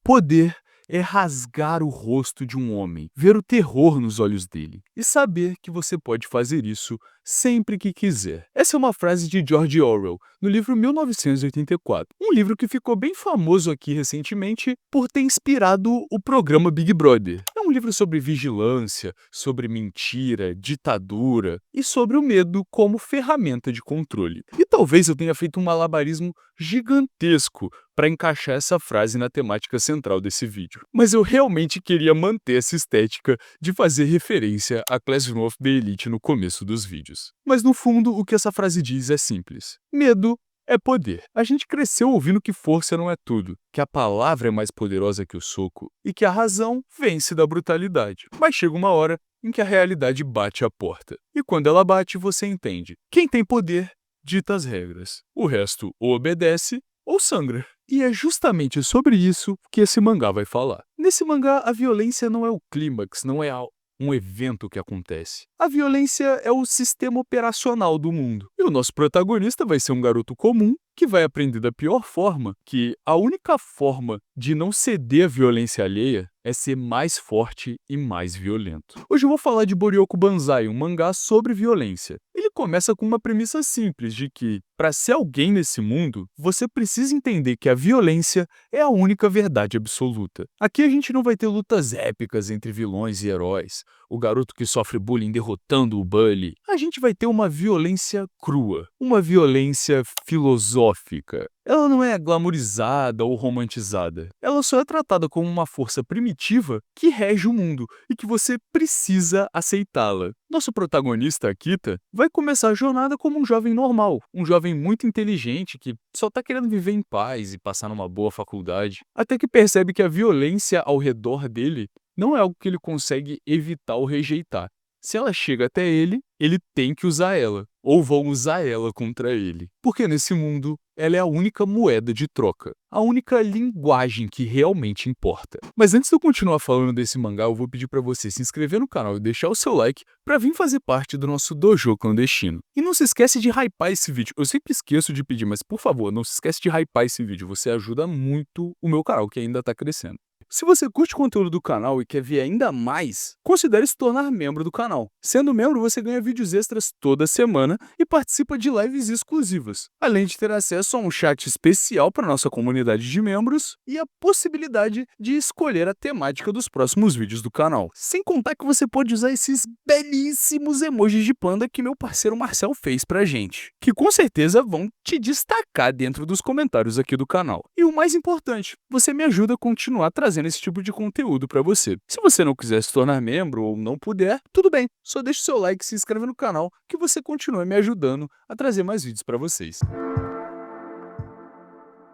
Poder é rasgar o rosto de um homem, ver o terror nos olhos dele e saber que você pode fazer isso sempre que quiser. Essa é uma frase de George Orwell, no livro 1984, um livro que ficou bem famoso aqui recentemente por ter inspirado o programa Big Brother. É um livro sobre vigilância, sobre mentira, ditadura e sobre o medo como ferramenta de controle. E talvez eu tenha feito um malabarismo gigantesco para encaixar essa frase na temática central desse vídeo. Mas eu realmente queria manter essa estética de fazer referência a Classroom of the Elite no começo dos vídeos. Mas no fundo, o que essa frase diz é simples. Medo é poder. A gente cresceu ouvindo que força não é tudo, que a palavra é mais poderosa que o soco e que a razão vence da brutalidade. Mas chega uma hora em que a realidade bate a porta. E quando ela bate, você entende. Quem tem poder dita as regras. O resto ou obedece ou sangra. E é justamente sobre isso que esse mangá vai falar. Nesse mangá, a violência não é o clímax, não é um evento que acontece. A violência é o sistema operacional do mundo. E o nosso protagonista vai ser um garoto comum que vai aprender da pior forma que a única forma de não ceder à violência alheia é ser mais forte e mais violento. Hoje eu vou falar de Boryoku Banzai, um mangá sobre violência. Ele começa com uma premissa simples de que, para ser alguém nesse mundo, você precisa entender que a violência é a única verdade absoluta. Aqui a gente não vai ter lutas épicas entre vilões e heróis, o garoto que sofre bullying derrotando o bully. A gente vai ter uma violência crua, uma violência filosófica. Ela não é glamourizada ou romantizada. Ela só é tratada como uma força primitiva que rege o mundo e que você precisa aceitá-la. Nosso protagonista, Akita, vai começar a jornada como um jovem normal, um jovem muito inteligente que só tá querendo viver em paz e passar numa boa faculdade, até que percebe que a violência ao redor dele não é algo que ele consegue evitar ou rejeitar. Se ela chega até ele, ele tem que usar ela, ou vão usar ela contra ele. Porque nesse mundo, ela é a única moeda de troca, a única linguagem que realmente importa. Mas antes de eu continuar falando desse mangá, eu vou pedir para você se inscrever no canal e deixar o seu like para vir fazer parte do nosso dojo clandestino. E não se esquece de hypar esse vídeo. Eu sempre esqueço de pedir, mas por favor, não se esquece de hypar esse vídeo. Você ajuda muito o meu canal, que ainda está crescendo. Se você curte o conteúdo do canal e quer ver ainda mais, considere se tornar membro do canal. Sendo membro, você ganha vídeos extras toda semana e participa de lives exclusivas, além de ter acesso a um chat especial para nossa comunidade de membros e a possibilidade de escolher a temática dos próximos vídeos do canal. Sem contar que você pode usar esses belíssimos emojis de panda que meu parceiro Marcel fez pra gente, que com certeza vão te destacar dentro dos comentários aqui do canal. E o mais importante, você me ajuda a continuar trazendo esse tipo de conteúdo para você. Se você não quiser se tornar membro ou não puder, tudo bem, só deixa o seu like e se inscreve no canal que você continua me ajudando a trazer mais vídeos para vocês.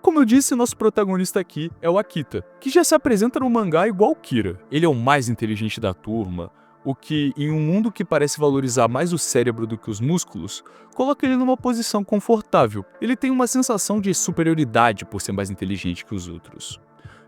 Como eu disse, nosso protagonista aqui é o Akita, que já se apresenta no mangá igual Kira. Ele é o mais inteligente da turma, o que, em um mundo que parece valorizar mais o cérebro do que os músculos, coloca ele numa posição confortável. Ele tem uma sensação de superioridade por ser mais inteligente que os outros.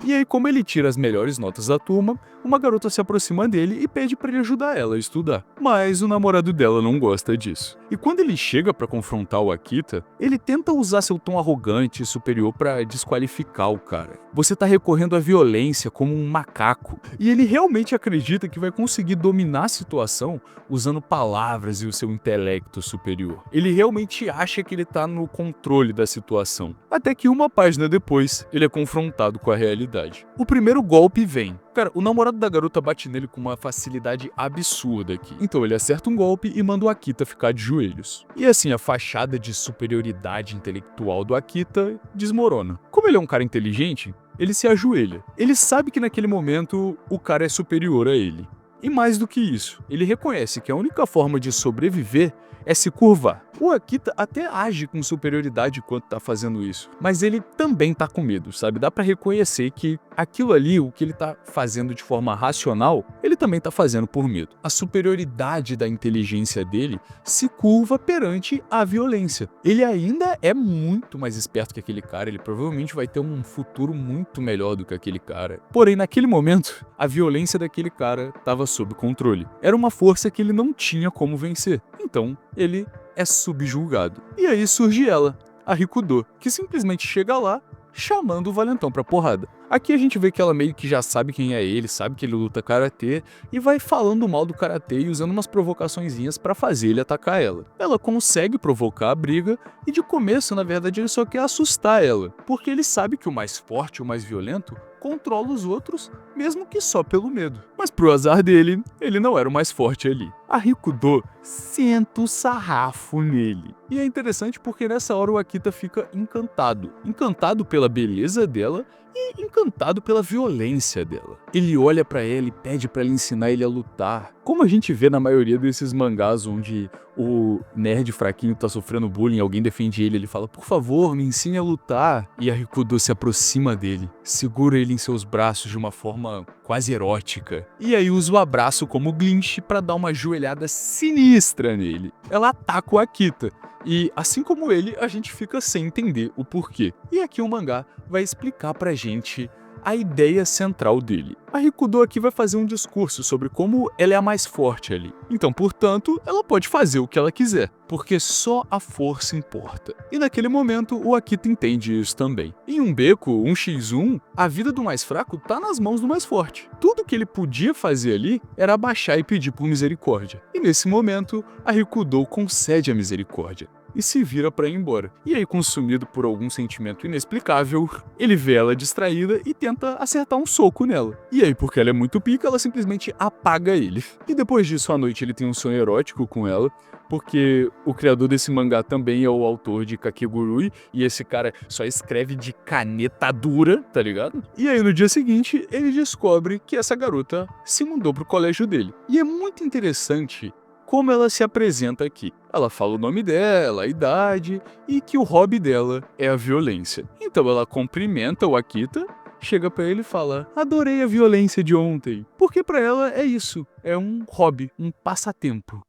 E aí, como ele tira as melhores notas da turma, uma garota se aproxima dele e pede para ele ajudar ela a estudar. Mas o namorado dela não gosta disso. E quando ele chega para confrontar o Akita, ele tenta usar seu tom arrogante e superior para desqualificar o cara. Você tá recorrendo à violência como um macaco. E ele realmente acredita que vai conseguir dominar a situação usando palavras e o seu intelecto superior. Ele realmente acha que ele tá no controle da situação. Até que uma página depois, ele é confrontado com a realidade. O primeiro golpe vem. Cara, o namorado da garota bate nele com uma facilidade absurda aqui. Então ele acerta um golpe e manda o Akita ficar de joelhos. E assim, a fachada de superioridade intelectual do Akita desmorona. Como ele é um cara inteligente, ele se ajoelha. Ele sabe que naquele momento o cara é superior a ele. E mais do que isso, ele reconhece que a única forma de sobreviver é se curvar. O Akita até age com superioridade enquanto tá fazendo isso, mas ele também tá com medo, sabe? Dá pra reconhecer que aquilo ali, o que ele tá fazendo de forma racional, ele também tá fazendo por medo. A superioridade da inteligência dele se curva perante a violência. Ele ainda é muito mais esperto que aquele cara, ele provavelmente vai ter um futuro muito melhor do que aquele cara. Porém, naquele momento, a violência daquele cara tava sob controle. Era uma força que ele não tinha como vencer. Então, ele é subjugado. E aí surge ela, a Rikudo, que simplesmente chega lá, chamando o valentão pra porrada. Aqui a gente vê que ela meio que já sabe quem é ele, sabe que ele luta karatê e vai falando mal do karatê e usando umas provocaçõezinhas pra fazer ele atacar ela. Ela consegue provocar a briga e de começo, na verdade, ele só quer assustar ela, porque ele sabe que o mais forte, o mais violento, controla os outros, mesmo que só pelo medo. Mas pro azar dele, ele não era o mais forte ali. A Rikudo senta o sarrafo nele. E é interessante porque nessa hora o Akita fica encantado. Encantado pela beleza dela e encantado pela violência dela. Ele olha pra ela e pede pra ela ensinar ele a lutar. Como a gente vê na maioria desses mangás onde o nerd fraquinho tá sofrendo bullying, alguém defende ele, ele fala, por favor, me ensine a lutar. E a Rikudo se aproxima dele, segura ele em seus braços de uma forma quase erótica. E aí usa o abraço como glitch pra dar uma joelhada sinistra nele. Ela ataca o Akita. E assim como ele, a gente fica sem entender o porquê. E aqui o mangá vai explicar pra gente a ideia central dele. A Rikudo aqui vai fazer um discurso sobre como ela é a mais forte ali. Então, portanto, ela pode fazer o que ela quiser, porque só a força importa. E naquele momento, o Akita entende isso também. Em um beco, 1x1, a vida do mais fraco tá nas mãos do mais forte. Tudo que ele podia fazer ali era abaixar e pedir por misericórdia. E nesse momento, a Rikudo concede a misericórdia e se vira pra ir embora. E aí, consumido por algum sentimento inexplicável, ele vê ela distraída e tenta acertar um soco nela. E aí, porque ela é muito pica, ela simplesmente apaga ele. E depois disso, à noite, ele tem um sonho erótico com ela, porque o criador desse mangá também é o autor de Kakegurui, e esse cara só escreve de caneta dura, tá ligado? E aí, no dia seguinte, ele descobre que essa garota se mudou pro colégio dele. E é muito interessante como ela se apresenta aqui. Ela fala o nome dela, a idade e que o hobby dela é a violência. Então ela cumprimenta o Akita, chega pra ele e fala: adorei a violência de ontem. Porque pra ela é isso, é um hobby, um passatempo.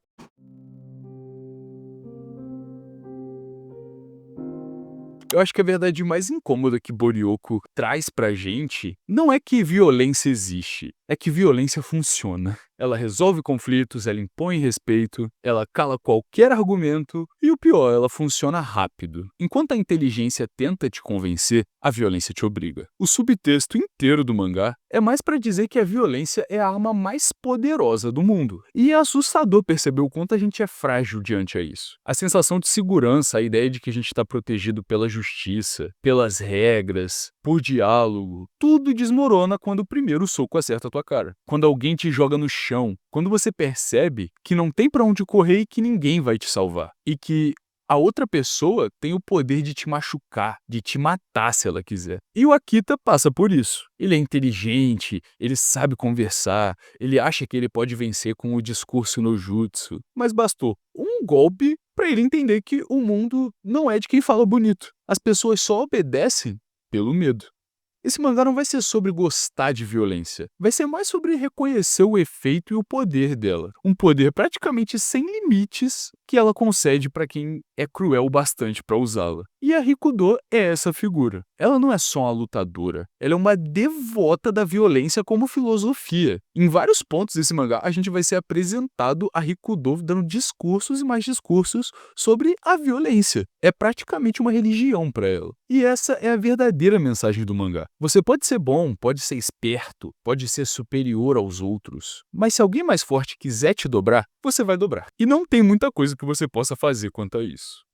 Eu acho que a verdade mais incômoda que Boriyoko traz pra gente não é que violência existe, é que violência funciona. Ela resolve conflitos, ela impõe respeito, ela cala qualquer argumento e o pior, ela funciona rápido. Enquanto a inteligência tenta te convencer, a violência te obriga. O subtexto inteiro do mangá é mais pra dizer que a violência é a arma mais poderosa do mundo. E é assustador perceber o quanto a gente é frágil diante a isso. A sensação de segurança, a ideia de que a gente está protegido pela justiça, pelas regras, por diálogo, tudo desmorona quando o primeiro soco acerta a tua cara. Quando alguém te joga no chão, quando você percebe que não tem pra onde correr e que ninguém vai te salvar. E que a outra pessoa tem o poder de te machucar, de te matar se ela quiser. E o Akita passa por isso. Ele é inteligente, ele sabe conversar, ele acha que ele pode vencer com o discurso no jutsu. Mas bastou um golpe pra ele entender que o mundo não é de quem fala bonito. As pessoas só obedecem pelo medo. Esse mangá não vai ser sobre gostar de violência, vai ser mais sobre reconhecer o efeito e o poder dela. Um poder praticamente sem limites que ela concede para quem é cruel o bastante para usá-la. E a Rikudo é essa figura. Ela não é só uma lutadora, ela é uma devota da violência como filosofia. Em vários pontos desse mangá, a gente vai ser apresentado a Rikudo dando discursos e mais discursos sobre a violência. É praticamente uma religião para ela. E essa é a verdadeira mensagem do mangá. Você pode ser bom, pode ser esperto, pode ser superior aos outros, mas se alguém mais forte quiser te dobrar, você vai dobrar. E não tem muita coisa que você possa fazer quanto a isso.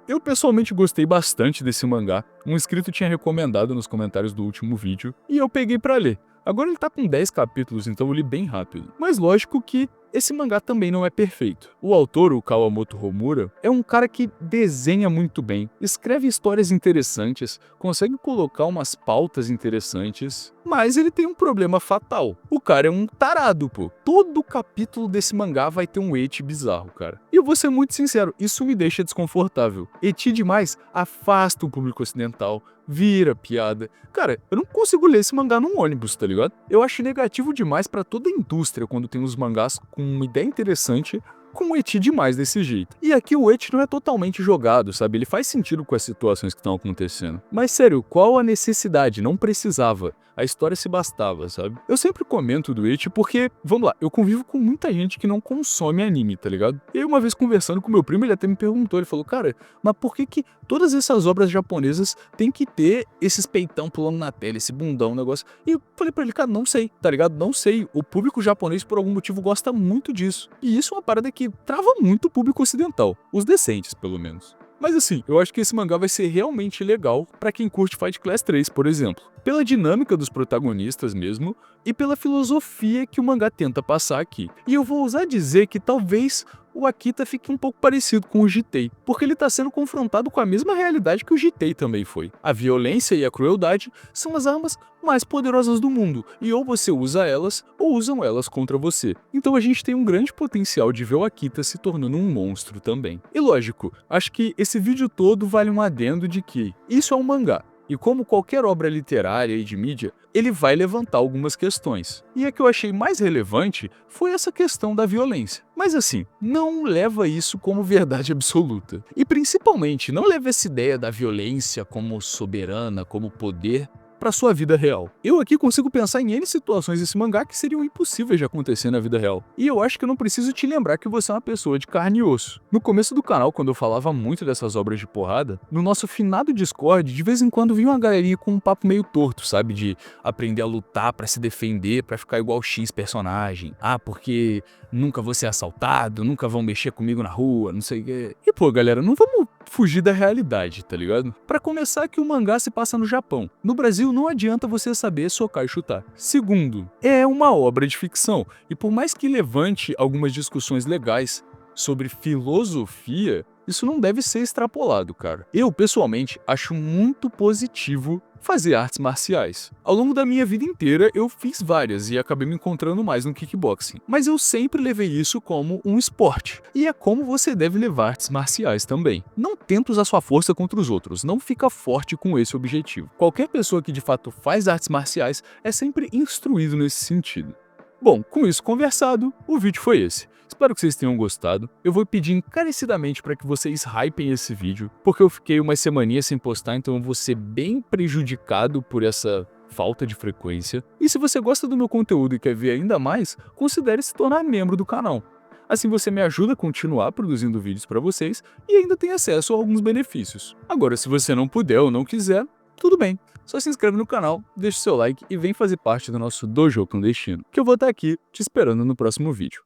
Eu pessoalmente gostei bastante desse mangá, um inscrito tinha recomendado nos comentários do último vídeo, e eu peguei pra ler. Agora ele tá com 10 capítulos, então eu li bem rápido. Mas lógico que esse mangá também não é perfeito. O autor, o Kawamoto Homura, é um cara que desenha muito bem, escreve histórias interessantes, consegue colocar umas pautas interessantes, mas ele tem um problema fatal. O cara é um tarado, pô. Todo capítulo desse mangá vai ter um eti bizarro, cara. E eu vou ser muito sincero, isso me deixa desconfortável. Eti demais afasta o público ocidental, vira piada. Cara, eu não consigo ler esse mangá num ônibus, tá ligado? Eu acho negativo demais pra toda a indústria quando tem uns mangás com uma ideia interessante, com o eti demais desse jeito. E aqui o eti não é totalmente jogado, sabe? Ele faz sentido com as situações que estão acontecendo. Mas sério, qual a necessidade? Não precisava. A história se bastava, sabe? Eu sempre comento do eti porque, vamos lá, eu convivo com muita gente que não consome anime, tá ligado? E aí uma vez conversando com meu primo, ele até me perguntou, ele falou, cara, mas por que todas essas obras japonesas tem que ter esses peitão pulando na tela, esse bundão, negócio? E eu falei pra ele, cara, não sei, tá ligado? Não sei. O público japonês, por algum motivo, gosta muito disso. E isso é uma parada que trava muito o público ocidental. Os decentes, pelo menos. Mas assim, eu acho que esse mangá vai ser realmente legal pra quem curte Fight Class 3, por exemplo. Pela dinâmica dos protagonistas mesmo, e pela filosofia que o mangá tenta passar aqui. E eu vou ousar dizer que talvez o Akita fique um pouco parecido com o Jitei, porque ele está sendo confrontado com a mesma realidade que o Jitei também foi. A violência e a crueldade são as armas mais poderosas do mundo, e ou você usa elas, ou usam elas contra você. Então a gente tem um grande potencial de ver o Akita se tornando um monstro também. E lógico, acho que esse vídeo todo vale um adendo de que isso é um mangá. E como qualquer obra literária e de mídia, ele vai levantar algumas questões. E a que eu achei mais relevante foi essa questão da violência. Mas assim, não leva isso como verdade absoluta. E principalmente, não leva essa ideia da violência como soberana, como poder, para sua vida real. Eu aqui consigo pensar em N situações desse mangá que seriam impossíveis de acontecer na vida real. E eu acho que eu não preciso te lembrar que você é uma pessoa de carne e osso. No começo do canal, quando eu falava muito dessas obras de porrada, no nosso finado Discord, de vez em quando vinha uma galerinha com um papo meio torto, sabe? De aprender a lutar pra se defender, pra ficar igual X personagem. Ah, porque nunca vou ser assaltado, nunca vão mexer comigo na rua, não sei o quê. E pô, galera, não vamos fugir da realidade, tá ligado? Pra começar, que o mangá se passa no Japão. No Brasil, não adianta você saber socar e chutar. Segundo, é uma obra de ficção, e por mais que levante algumas discussões legais sobre filosofia, isso não deve ser extrapolado, cara. Eu, pessoalmente, acho muito positivo fazer artes marciais. Ao longo da minha vida inteira, eu fiz várias e acabei me encontrando mais no kickboxing. Mas eu sempre levei isso como um esporte. E é como você deve levar artes marciais também. Não tenta usar sua força contra os outros, não fica forte com esse objetivo. Qualquer pessoa que de fato faz artes marciais é sempre instruído nesse sentido. Bom, com isso conversado, o vídeo foi esse. Espero que vocês tenham gostado. Eu vou pedir encarecidamente para que vocês hypem esse vídeo, porque eu fiquei umas semaninhas sem postar, então eu vou ser bem prejudicado por essa falta de frequência. E se você gosta do meu conteúdo e quer ver ainda mais, considere se tornar membro do canal. Assim você me ajuda a continuar produzindo vídeos para vocês e ainda tem acesso a alguns benefícios. Agora, se você não puder ou não quiser, tudo bem. Só se inscreve no canal, deixa o seu like e vem fazer parte do nosso Dojo Clandestino, que eu vou estar aqui te esperando no próximo vídeo.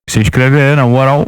Se inscreve aí, na moral.